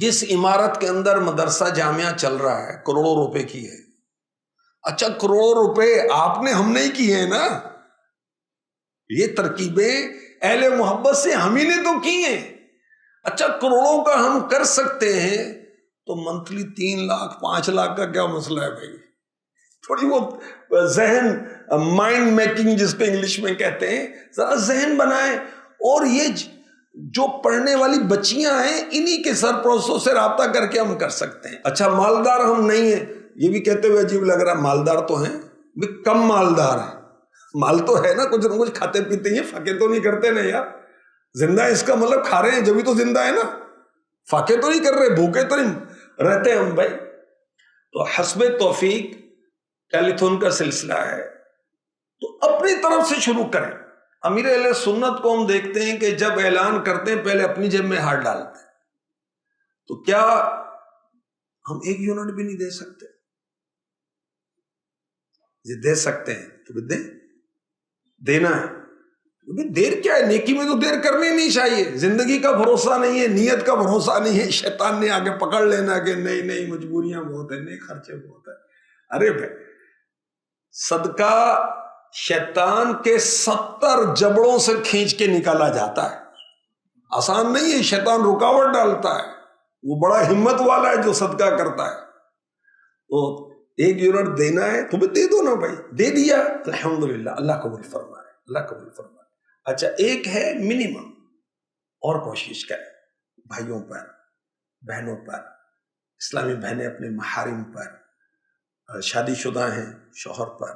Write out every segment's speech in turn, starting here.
جس عمارت کے اندر مدرسہ جامعہ چل رہا ہے کروڑوں روپے کی ہے. اچھا کروڑوں روپے آپ نے ہم نہیں کیے ہیں نا, یہ ترکیبیں اہل محبت سے ہم ہی نے تو کی ہیں. اچھا کروڑوں کا ہم کر سکتے ہیں تو منتھلی 3 لاکھ 5 لاکھ کا کیا مسئلہ ہے بھائی؟ تھوڑی بہت ذہن مائنڈ میکنگ جس کو انگلش میں کہتے ہیں, ذرا ذہن بنائیں. اور یہ جو پڑھنے والی بچیاں ہیں انہی کے سرپرستوں سے رابطہ کر کے ہم کر سکتے ہیں. اچھا مالدار ہم نہیں ہیں, یہ بھی کہتے ہوئے عجیب لگ رہا ہے. مالدار تو ہیں, کم مالدار ہیں, مال تو ہے نا, کچھ نہ کچھ کھاتے پیتے ہیں, فاقے تو نہیں کرتے نا یار. زندہ اس کا مطلب کھا رہے ہیں جبھی تو زندہ ہے نا, فاقے تو نہیں کر رہے, بھوکے تو نہیں رہتے ہم بھائی. تو حسب توفیق ٹیلیتھون کا سلسلہ ہے, تو اپنی طرف سے شروع کریں. امیر اہل سنت کو ہم دیکھتے ہیں کہ جب اعلان کرتے ہیں پہلے اپنی جیب میں ہاتھ ڈالتے ہیں. تو کیا ہم 1 یونٹ بھی نہیں دے سکتے؟ یہ دے سکتے ہیں تو دیں, دینا ہے. دیر کیا ہے, نیکی میں تو دیر کرنی نہیں چاہیے. زندگی کا بھروسہ نہیں ہے, نیت کا بھروسہ نہیں ہے, شیطان نے آگے پکڑ لینا کہ نہیں نہیں مجبوریاں بہت ہیں, نہیں خرچے بہت ہیں. ارے بھائی صدقہ شیطان کے 70 جبڑوں سے کھینچ کے نکالا جاتا ہے, آسان نہیں ہے. شیطان رکاوٹ ڈالتا ہے, وہ بڑا ہمت والا ہے جو صدقہ کرتا ہے. تو 1 یونٹ دینا ہے تو دے دو نا بھائی, دے دیا الحمدللہ, اللہ قبول فرمائے, اللہ قبول فرمائے. اچھا ایک ہے منیمم, اور کوشش کریں بھائیوں پر, بہنوں پر, اسلامی بہنیں اپنے محارم پر, شادی شدہ ہیں شوہر پر,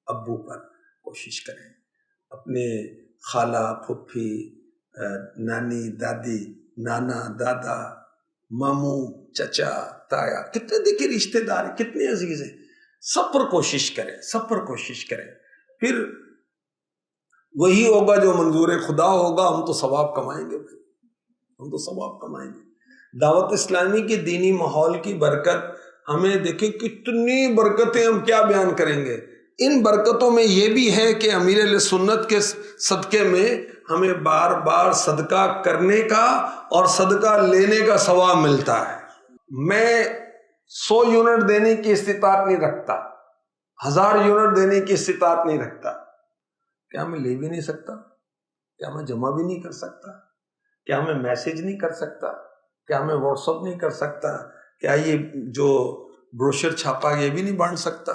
ابو پر کوشش کریں. اپنے خالہ پھپھی, نانی دادی, نانا دادا, ماموں چچا تایا, کتنے دیکھیں رشتے دار ہیں, کتنے عزیز ہیں, سب پر کوشش کریں, سب پر کوشش کریں. پھر وہی ہوگا جو منظور خدا ہوگا. ہم تو ثواب کمائیں گے بھائی, ہم تو ثواب کمائیں گے. دعوت اسلامی کے دینی ماحول کی برکت ہمیں دیکھیں کتنی برکتیں, ہم کیا بیان کریں گے. ان برکتوں میں یہ بھی ہے کہ امیر اہل سنت کے صدقے میں ہمیں بار بار صدقہ کرنے کا اور صدقہ لینے کا ثواب ملتا ہے. میں 100 یونٹ دینے کی استطاعت نہیں رکھتا, 1000 یونٹ دینے کی استطاعت نہیں رکھتا. کیا میں لے بھی نہیں سکتا؟ کیا میں جمع بھی نہیں کر سکتا؟ کیا میں میسج نہیں کر سکتا؟ کیا میں واٹس اپ نہیں کر سکتا؟ کیا یہ جو بروشر چھاپا یہ بھی نہیں بانٹ سکتا؟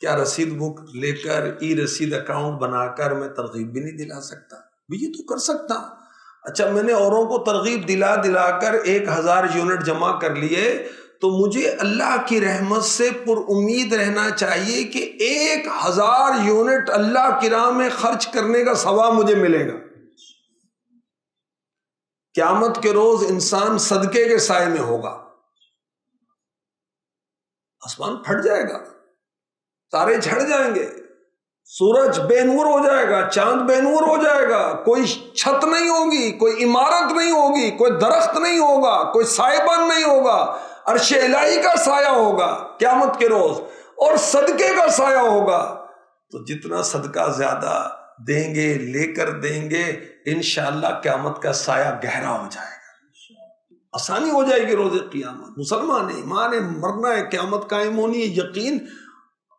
کیا رسید بک لے کر ای رسید اکاؤنٹ بنا کر میں ترغیب بھی نہیں دلا سکتا؟ بھی یہ تو کر سکتا. اچھا میں نے اوروں کو ترغیب دلا کر 1000 یونٹ جمع کر لیے, تو مجھے اللہ کی رحمت سے پر امید رہنا چاہیے کہ 1000 یونٹ اللہ کی راہ میں خرچ کرنے کا ثواب مجھے ملے گا. قیامت کے روز انسان صدقے کے سائے میں ہوگا, آسمان پھٹ جائے گا, تارے جھڑ جائیں گے, سورج بے نور ہو جائے گا, چاند بے نور ہو جائے گا, کوئی چھت نہیں ہوگی, کوئی عمارت نہیں ہوگی, کوئی درخت نہیں ہوگا, کوئی سائبان نہیں ہوگا, عرش الہی کا سایہ ہوگا قیامت کے روز, اور صدقے کا سایہ ہوگا. تو جتنا صدقہ زیادہ دیں گے, لے کر دیں گے, انشاءاللہ قیامت کا سایہ گہرا ہو جائے گا, آسانی ہو جائے گی روز قیامت. مسلمان ہے, ایمان ہے, مرنا ہے, قیامت قائم ہونی ہے, یقین.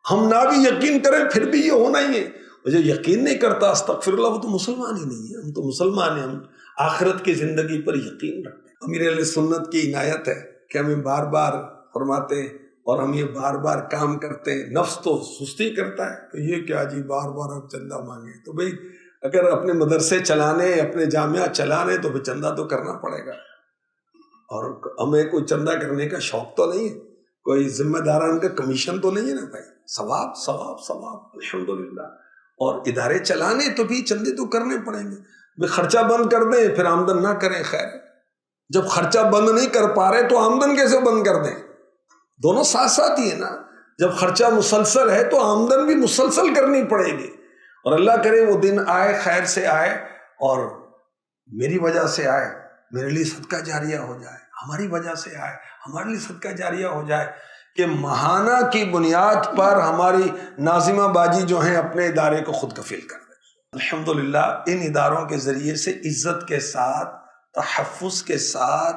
ہم نہ بھی یقین کریں پھر بھی یہ ہونا ہی ہے. جو یقین نہیں کرتا استغفر اللہ, وہ تو مسلمان ہی نہیں ہے. ہم تو مسلمان ہیں, ہم آخرت کی زندگی پر یقین رکھتے ہیں. امیر اہل سنت کی عنایت ہے کہ ہمیں بار بار فرماتے ہیں اور ہم یہ بار بار کام کرتے ہیں. نفس تو سستی کرتا ہے کہ یہ کیا جی بار بار ہم چندہ مانگیں. تو بھئی اگر اپنے مدرسے چلانے, اپنے جامعہ چلانے, تو پھر چندہ تو کرنا پڑے گا. اور ہمیں کوئی چندہ کرنے کا شوق تو نہیں ہے, کوئی ذمہ داران کا کمیشن تو نہیں ہے نا بھائی. ثواب ثواب ثواب الحمدللہ. اور ادارے چلانے تو بھی چندے تو کرنے پڑیں گے. خرچہ بند کر دیں پھر آمدن نہ کریں, خیر. جب خرچہ بند نہیں کر پا رہے تو آمدن کیسے بند کر دیں؟ دونوں ساتھ ساتھ ہی ہے نا. جب خرچہ مسلسل ہے تو آمدن بھی مسلسل کرنی پڑے گی. اور اللہ کرے وہ دن آئے, خیر سے آئے, اور میری وجہ سے آئے, میرے لیے صدقہ جاریہ ہو جائے, ہماری وجہ سے آئے, ہمارے لیے صدقہ جاریہ ہو جائے, کہ ماہانہ کی بنیاد پر ہماری ناظمہ باجی جو ہیں اپنے ادارے کو خود کفیل کر دیں. الحمدللہ ان اداروں کے ذریعے سے عزت کے ساتھ, تحفظ کے ساتھ